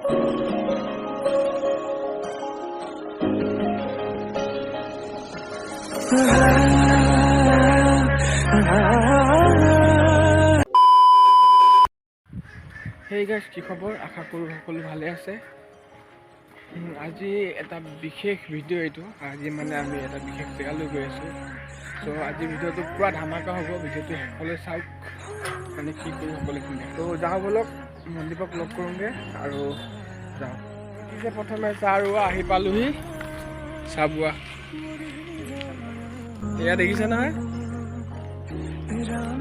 Hey guys, কি খবৰ? আশা কৰোঁ সকলো ভালে আছে। আজি এটা বিশেষ ভিডিঅ' এইটো। আজি মানে আমি এটা বিশেষ জেগালৈ গৈ আছোঁ। চ' আজি ভিডিঅ'টো পুৰা ধামাকা হ'ব। ভিডিঅ'টো সকলোৱে চাওক, মানে কি কৰোঁ সকলোখিনি। ত' যাওঁ ব'লক, মনদীপক লগ কৰোঁগৈ আৰু যাওঁ। পিছে প্ৰথমে চাহ ৰোৱা আহি পালোহি। চাহ বোৱা এয়া দেখিছে নহয়,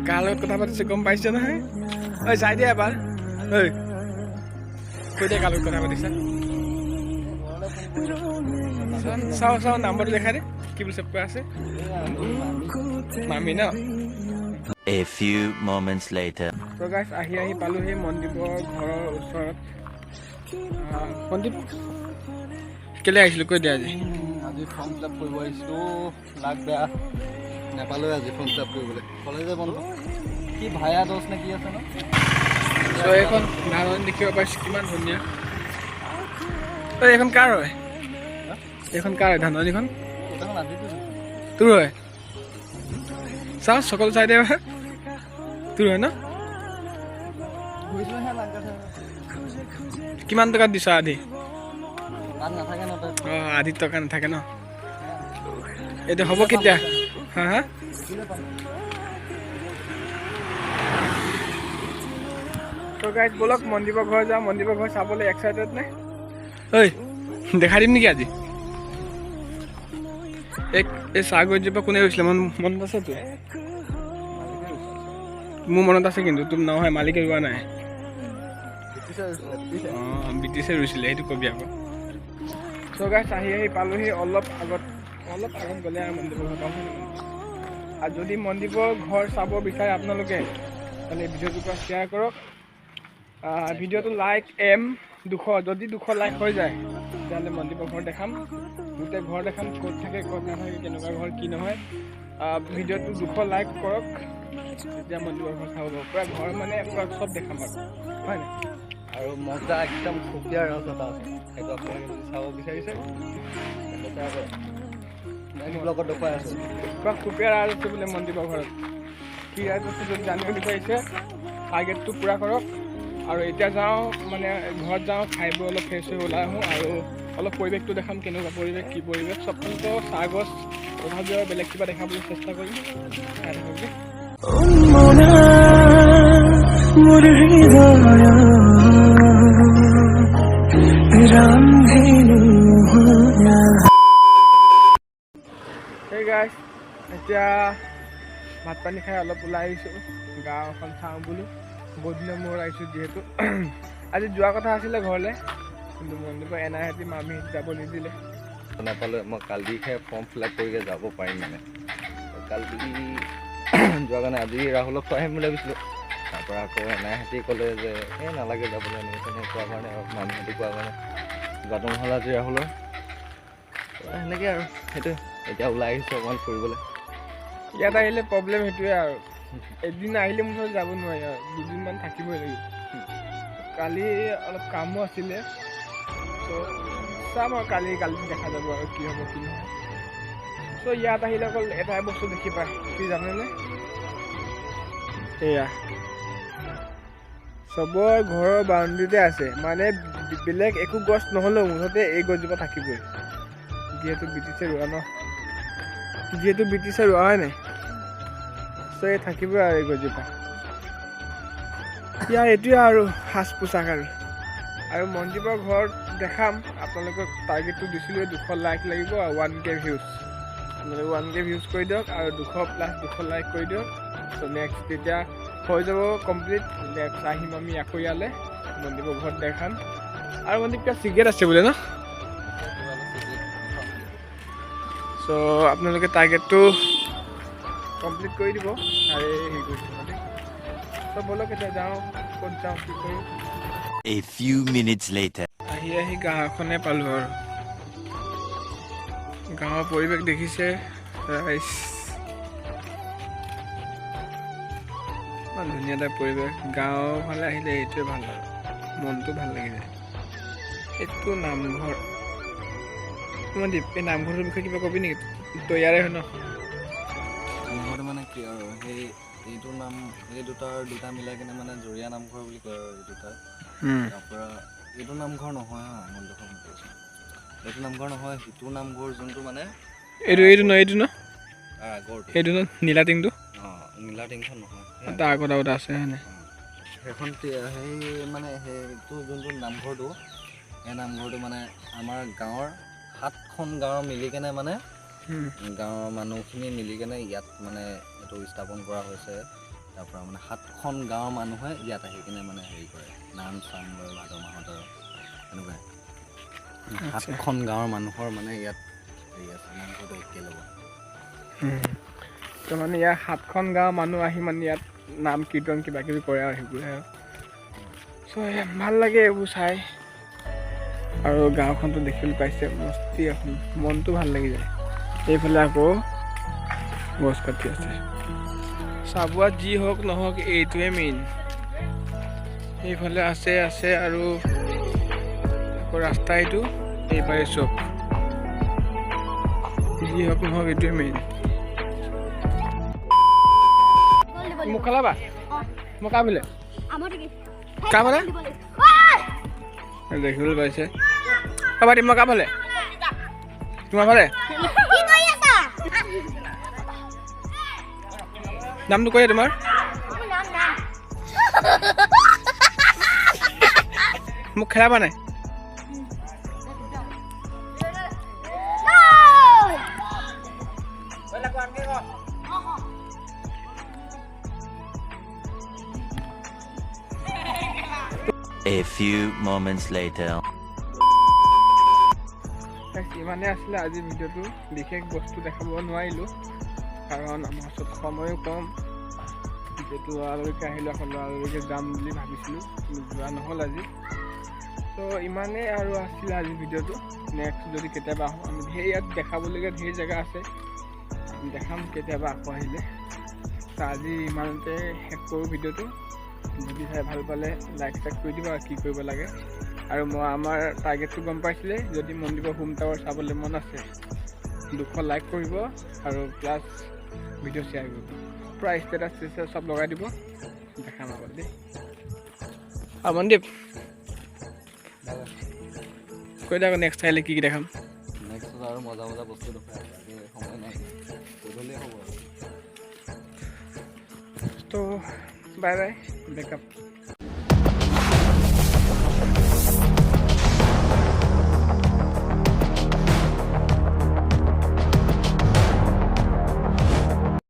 কাৰ লগত কথা পাতিছে গম পাইছে নহয়? ঐ চাই দিয়া এবাৰ, ঐ কৈ দিয়া কাৰ লগত কথা পাতিছা। চাওঁ চাওঁ নাম্বাৰটো দেখাই দে, কি বুলি কৈ আছে মামী ন। A few moments later. So guys, আহি পালোহি মনদীপৰ ঘৰৰ ওচৰত। মনদীপ কেলে আহিছিলোঁ কৈ দিয়া। আজি ফৰ্ম ফিল আপ কৰিব আহিছিলোঁ, লাগ বেয়া নাপালোঁ আজি ফৰ্ম ফিল আপ কৰিবলৈ। কলেজে বন্ধ, কি ভায়া দোষ নে কি আছে ন। চ' এইখন ধাননি দেখিব পাইছোঁ, কিমান ধুনীয়া। ঐ এইখন কাৰ হয়? এইখন কাৰ হয় ধাননিখন? তোৰ হয়? চাওঁ চকল চাই দে, তোৰ হয় ন? কিমান টকাত দিছ আধি? অঁ আধি টকা নাথাকে ন। এইটো হ'ব কেতিয়া? হা হা তো গাইজ ব'লক মনদীপৰ ঘৰ যাওঁ। মনদীপৰ ঘৰ চাবলৈ এক্সাইটেড নে? ঐ দেখাই দিম নেকি আজি? এই চাহ গছজোপা কোনে ৰুইছিলে মনত আছে তোৰ? মোৰ মনত আছে কিন্তু তোৰ নহয়, মালিকে ৰোৱা নাই। অঁ ব্ৰিটিছে ৰুইছিলে, সেইটো কবি আকৌ। চ' গাইজ আহি পালোহি। অলপ আগত গ'লে আৰু মনদীপৰ ঘৰ পাম। আৰু যদি মনদীপৰ ঘৰ চাব বিচাৰে আপোনালোকে, মানে ভিডিঅ'টোৰ পৰা শ্বেয়াৰ কৰক। ভিডিঅ'টো লাইক 200, যদি 200 লাইক হৈ যায় তেতিয়াহ'লে মনদীপৰ ঘৰ দেখাম, গোটেই ঘৰ দেখাম, ক'ত থাকে ক'ত নাথাকে, কেনেকুৱা ঘৰ কি নহয়। ভিডিঅ'টো 200 লাইক কৰক, তেতিয়া মনদীপৰ ঘৰ চাব পাব। পূৰা ঘৰ মানে পূৰা চব দেখাম আৰু, হয় নাই? আৰু মজা একদম সুকীয়া ৰাজ এটা আছে, সেইটো আপোনালোকে যদি চাব বিচাৰিছে ব্লগত দেখুৱাই আছোঁ। পূৰা খুপিয়া ৰাজ আছে বোলে মনদীপৰ ঘৰত। কি ৰাজ আছে যদি জানিব বিচাৰিছে টাৰ্গেটটো পূৰা কৰক। আৰু এতিয়া যাওঁ, মানে ঘৰত যাওঁ, খাই বৈ অলপ ফ্ৰেছ হৈ ওলাই আহোঁ আৰু অলপ পৰিৱেশটো দেখাম, কেনেকুৱা পৰিৱেশ কি পৰিৱেশ। চবফালেতো চাহ গছ, তথাপিও বেলেগ কিবা দেখাবলৈ চেষ্টা কৰিম। চাই থাকোঁগৈ। Hey guys, এতিয়া ভাত পানী খাই অলপ ওলাই আহিছোঁ, গাঁও এখন চাওঁ বোলো। বহুত দিনৰ মূৰত আহিছোঁ যিহেতু। আজি যোৱা কথা আছিলে ঘৰলৈ, কিন্তু মনদীপৰ এনাইহঁতি মামীহঁতি যাব নিদিলে। নাপালোঁ। মই কালিহে ফৰ্ম ফিল আপ কৰিকৈ যাব পাৰিম মানে। কালি যোৱা কাৰণে আজি ৰাহুলক থৈ আহিম বুলি ভাবিছিলোঁ। তাৰপৰা আকৌ এনাইহঁতি ক'লে যে এই নালাগে যাবলৈ, এনেকৈ তেনেকৈ কোৱাৰ কাৰণে আৰু মামীহঁতি কোৱাৰ কাৰণে যোৱাটো নহ'ল আজি ৰাহুলৰ। সেনেকৈ আৰু সেইটোৱে, এতিয়া ওলাই আহিছোঁ অকণমান ফুৰিবলৈ। ইয়াত আহিলে প্ৰব্লেম সেইটোৱে আৰু, এদিন আহিলে মোৰ ওচৰত যাব নোৱাৰি আৰু, দুদিনমান থাকিবই লাগিব। কালি অলপ কামো আছিলে, চ' চাম আৰু কালি দেখা যাব আৰু কি হ'ব কি নহয়। চ' ইয়াত আহিলে অকল এটাই বস্তু দেখি পায়, কি জানেনে? এয়া চবৰ ঘৰৰ বাউণ্ডেৰীতে আছে, মানে বেলেগ একো গছ নহ'লেও মুঠতে এই গছজোপা থাকিবই। যিহেতু ব্ৰিটিছে ৰোৱা ন, হয় নাই? চ' এই থাকিবই আৰু এই গছজোপা। ইয়াৰ এইটোৱে আৰু সাজ পোছাক আৰু মনদীপৰ ঘৰত দেখাম আপোনালোকক। টাৰ্গেটটো দিছিলোঁ 200 লাইক লাগিব আৰু 1K ভিউজ। আপোনালোকে 1K ভিউজ কৰি দিয়ক আৰু 200 লাইক কৰি দিয়ক। চ' নেক্সট তেতিয়া হৈ যাব কমপ্লিট। নেক্সট আহিম আমি আকৌ ইয়ালৈ, মনদীপৰ ঘৰত দেখাম। আৰু মনদীপ কিবা চিগাৰেট আছে বোলে ন? চ' আপোনালোকে টাৰ্গেটটো কমপ্লিট কৰি দিব আৰু হেৰি কৰি দিব দেই। চ' ব'লক এতিয়া যাওঁ, ক'ত যাওঁ কি কৰোঁ। A few minutes later. আহি গাঁওখনে পালোঁ আৰু। গাঁৱৰ পৰিৱেশ দেখিছে ৰাইজ, ইমান ধুনীয়া এটা পৰিৱেশ। গাঁৱৰ ফালে আহিলে এইটোৱে ভাল আৰু, মনটো ভাল লাগি যায়। এইটো নামঘৰ মনদীপ এই নামঘৰটোৰ বিষয়ে কিবা কবি নেকি তৈয়াৰে হয় ন নামঘৰটো মানে কি আৰু সেই এইটো নাম এই দুটা মিলাই কিনে মানে জৰীয়া নামঘৰ বুলি কয় আৰু এই দুটা তাৰপৰা এইটো নামঘৰ নহয় হা মই দেখোন কৈছোঁ এইটো নামঘৰ নহয় সিটো নামঘৰ যোনটো মানে এইটো ন তাৰ আগৰটো এইটো ন নীলা টিংটো নীলা টিংখন নহয় তাৰ আগত আছে হয়নে সেইখন সেই মানে সেইটো যোনটো নামঘৰটো সেই নামঘৰটো মানে আমাৰ গাঁৱৰ 7খন গাঁৱৰ মিলি কেনে মানে গাঁৱৰ মানুহখিনি মিলি কেনে ইয়াত মানে এইটো স্থাপন কৰা হৈছে তাৰপৰা মানে 7খন গাঁৱৰ মানুহে ইয়াত আহি কিনে মানে হেৰি কৰে নাম চাম লয় ভাদ মাহত আৰু এনেকুৱাই 7খন গাঁৱৰ মানুহৰ মানে ইয়াত হেৰি আছে নামঘৰটো একেলগে তো মানে ইয়াৰ 7খন গাঁৱৰ মানুহ আহি মানে ইয়াত নাম কীৰ্তন কিবা কিবি কৰে আৰু সেইবোৰে আৰু চ' ভাল লাগে এইবোৰ চাই আৰু গাঁওখনটো দেখিবলৈ পাইছে মস্তি এখন মনটো ভাল লাগি যায় এইফালে আকৌ গছ কাটি আছে চাবুৱাত যি হওক নহওক এইটোৱে মেইন এইফালে আছে আৰু আকৌ ৰাস্তা এইটো এইফালে চব যি হওক নহওক এইটোৱে মেইন মোক খেলাবা মই কা বোলে কা বোলে দেখিবলৈ পাইছে কাবাডী মই কা ভালে তোমাৰ ভালে নামটো কৈ তোমাৰ মোক খেলাবা নাই A few moments later. ইমানে আছিলে আজি ভিডিঅ'টো বিশেষ বস্তু দেখাব নোৱাৰিলোঁ কাৰণ আমাৰ ওচৰত সময়ো কম যিহেতু লৰালৰিকৈ আহিলোঁ আকৌ লৰালৰিকৈ যাম বুলি ভাবিছিলোঁ যোৱা নহ'ল আজি ত' ইমানেই আৰু আছিলে আজি ভিডিঅ'টো নেক্সট যদি কেতিয়াবা আহোঁ আমি ইয়াত দেখাবলগীয়া ধেৰ জেগা আছে আমি দেখাম কেতিয়াবা আকৌ আহিলে ত' আজি ইমানতে শেষ কৰোঁ ভিডিঅ'টো যদি চাই ভাল পালে লাইক চাইক কৰি দিব আৰু কি কৰিব লাগে আৰু মই আমাৰ টাৰ্গেটটো গম পাইছিলে যদি মনদীপৰ হোম টাৱাৰ চাবলৈ মন আছে 200 লাইক কৰিব আৰু প্লাছ ভিডিঅ' শ্বেয়াৰ কৰিব পূৰা ষ্টেটাছ চব লগাই দিব দেখাম আগত দেই আৰু মনদীপ কৈ দে আকৌ নেক্সট আহিলে কি দেখাম নেক্সট আৰু মজা বস্তু দেখাই সময় নাই গধূলি হ'ব তো বাই বাই বেকআপ